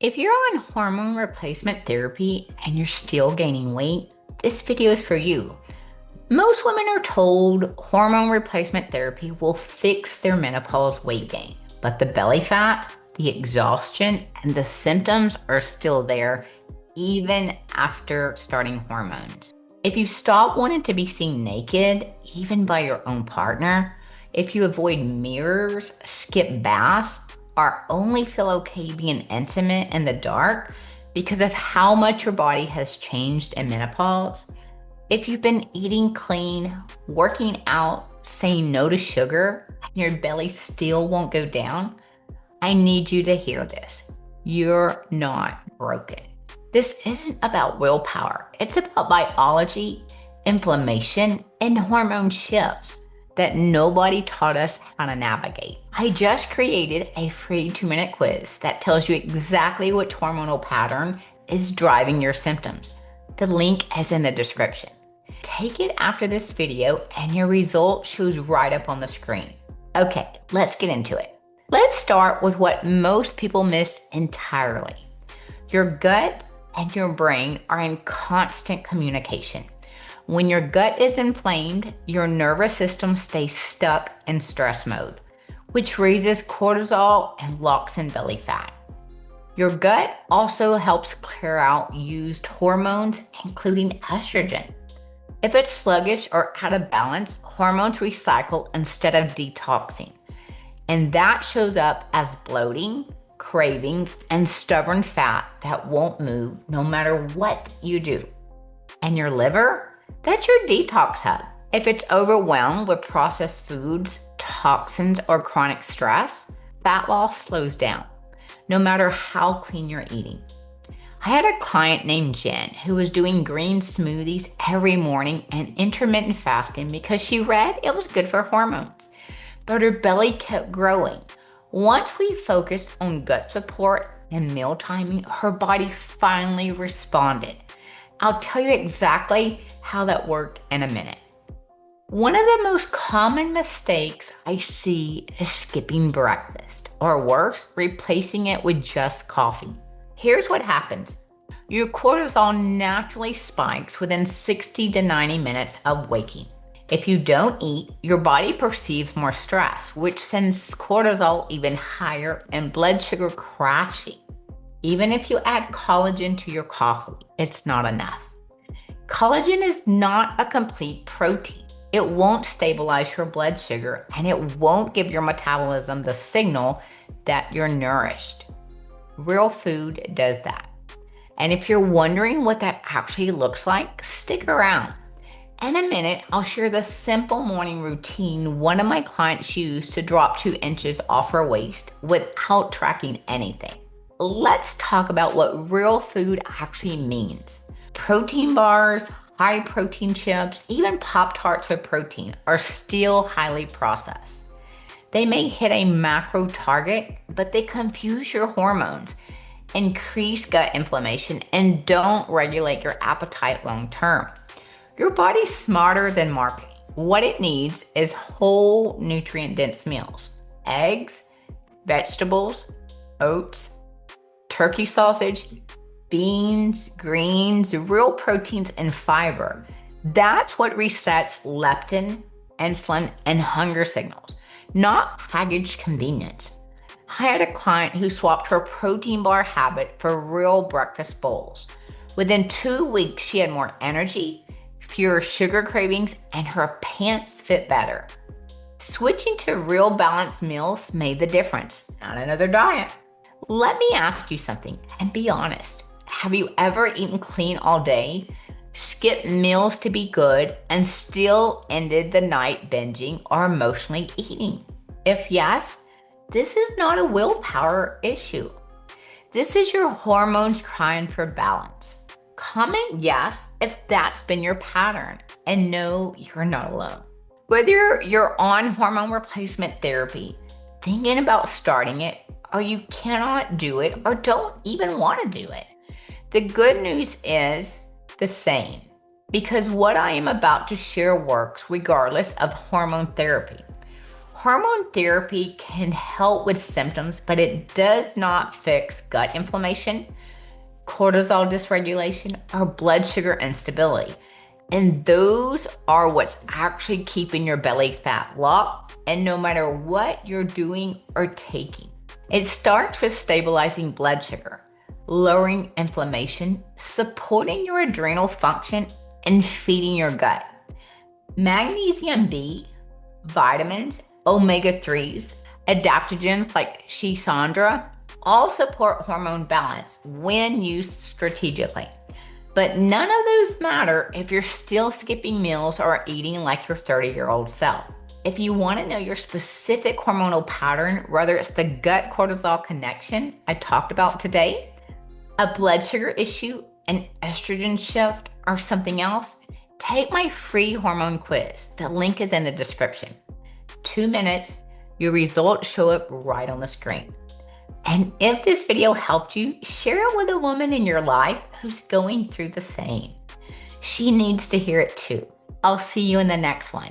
If you're on hormone replacement therapy and you're still gaining weight, this video is for you. Most women are told hormone replacement therapy will fix their menopause weight gain, but the belly fat, the exhaustion, and the symptoms are still there even after starting hormones. If you stop wanting to be seen naked, even by your own partner, if you avoid mirrors, skip baths, or only feel okay being intimate in the dark because of how much your body has changed in menopause, if you've been eating clean, working out, saying no to sugar, and your belly still won't go down, I need you to hear this. You're not broken. This isn't about willpower. It's about biology, inflammation, and hormone shifts that nobody taught us how to navigate. I just created a free 2-minute quiz that tells you exactly which hormonal pattern is driving your symptoms. The link is in the description. Take it after this video and your result shows right up on the screen. Okay, let's get into it. Let's start with what most people miss entirely. Your gut and your brain are in constant communication. When your gut is inflamed, your nervous system stays stuck in stress mode, which raises cortisol and locks in belly fat. Your gut also helps clear out used hormones, including estrogen. If it's sluggish or out of balance, hormones recycle instead of detoxing. And that shows up as bloating, cravings, and stubborn fat that won't move no matter what you do. And your liver? That's your detox hub. If it's overwhelmed with processed foods, toxins, or chronic stress, fat loss slows down, no matter how clean you're eating. I had a client named Jen who was doing green smoothies every morning and intermittent fasting because she read it was good for hormones. But her belly kept growing. Once we focused on gut support and meal timing, her body finally responded. I'll tell you exactly how that worked in a minute. One of the most common mistakes I see is skipping breakfast, or worse, replacing it with just coffee. Here's what happens. Your cortisol naturally spikes within 60 to 90 minutes of waking. If you don't eat, your body perceives more stress, which sends cortisol even higher and blood sugar crashing. Even if you add collagen to your coffee, it's not enough. Collagen is not a complete protein. It won't stabilize your blood sugar and it won't give your metabolism the signal that you're nourished. Real food does that. And if you're wondering what that actually looks like, stick around. In a minute, I'll share the simple morning routine one of my clients used to drop 2 inches off her waist without tracking anything. Let's talk about what real food actually means. Protein bars, high protein chips, even Pop-Tarts with protein are still highly processed. They may hit a macro target, but they confuse your hormones, increase gut inflammation, and don't regulate your appetite long term. Your body's smarter than marketing. What it needs is whole nutrient-dense meals. Eggs, vegetables, oats, turkey sausage, beans, greens, real proteins, and fiber. That's what resets leptin, insulin, and hunger signals, not packaged convenience. I had a client who swapped her protein bar habit for real breakfast bowls. Within 2 weeks, she had more energy, fewer sugar cravings, and her pants fit better. Switching to real balanced meals made the difference, not another diet. Let me ask you something and be honest. Have you ever eaten clean all day, skipped meals to be good, and still ended the night binging or emotionally eating? If yes, this is not a willpower issue. This is your hormones crying for balance. Comment yes if that's been your pattern, and no, you're not alone. Whether you're on hormone replacement therapy, thinking about starting it, or you cannot do it or don't even want to do it, the good news is the same, because what I am about to share works regardless of hormone therapy. Hormone therapy can help with symptoms, but it does not fix gut inflammation, cortisol dysregulation, or blood sugar instability. And those are what's actually keeping your belly fat locked, and no matter what you're doing or taking. It starts with stabilizing blood sugar, lowering inflammation, supporting your adrenal function, and feeding your gut. Magnesium B, vitamins, omega-3s, adaptogens like Shisandra all support hormone balance when used strategically. But none of those matter if you're still skipping meals or eating like your 30-year-old self. If you want to know your specific hormonal pattern, whether it's the gut cortisol connection I talked about today, a blood sugar issue, an estrogen shift, or something else, take my free hormone quiz. The link is in the description. 2 minutes, your results show up right on the screen. And if this video helped you, share it with a woman in your life who's going through the same. She needs to hear it too. I'll see you in the next one.